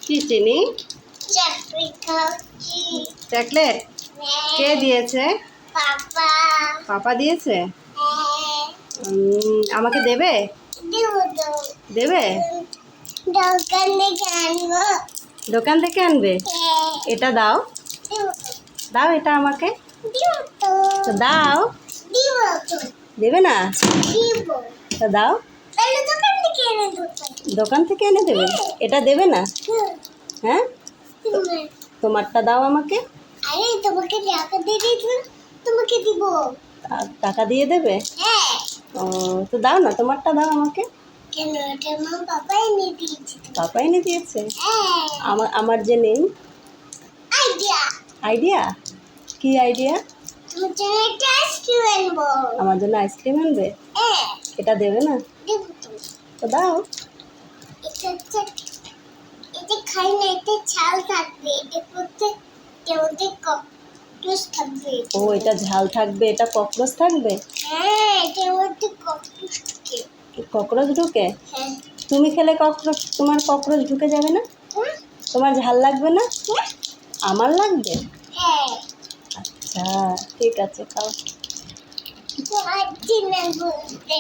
কি চিনি? চকলেট কে দিয়েছে? পাপা। পাপা দিয়েছে? আমাকে দেবে? দেবে? দোকান থেকে আনবে? এটা দাও, দাও এটা আমাকে, তো দাও। দেবে না? তো দাও। দোকান থেকে এনে দেবে? এটা দেবে না? হ্যাঁ, তোমারটা দাও আমাকে। আরে তোমাকে টাকা দিয়ে দিয়েছিলাম, তোমাকে দিব। টাকা দিয়ে দেবে? হ্যাঁ। ও, তো দাও না, তোমারটা দাও আমাকে। কেন? এটা আমার পাপাই এনে দিয়েছে। পাপা এনে দিয়েছে? হ্যাঁ। আমার যে নেই। আইডিয়া। আইডিয়া? কি আইডিয়া? তোমার জন্য একটা আইসক্রিম আনবো। আমার জন্য আইসক্রিম আনবে? হ্যাঁ। এটা দেবে না? দেব তো। তো দাও। এটা খাই না, এতে ছাল থাকবে, এটা করতে মধ্যে ককরোচ থাকবে। ও, এটা ঝাল থাকবে, এটা ককরোচ থাকবে? হ্যাঁ, এটার মধ্যে ককরোচ ঢুকে। ককরোচ ঢুকে? হ্যাঁ। তুমি খেলে ককরোচ, তোমার ককরোচ ঢুকে যাবে না? তোমার ঝাল লাগবে না? আমার লাগবে? হ্যাঁ। আচ্ছা, ঠিক আছে, খাও। তোমার দিন বলতে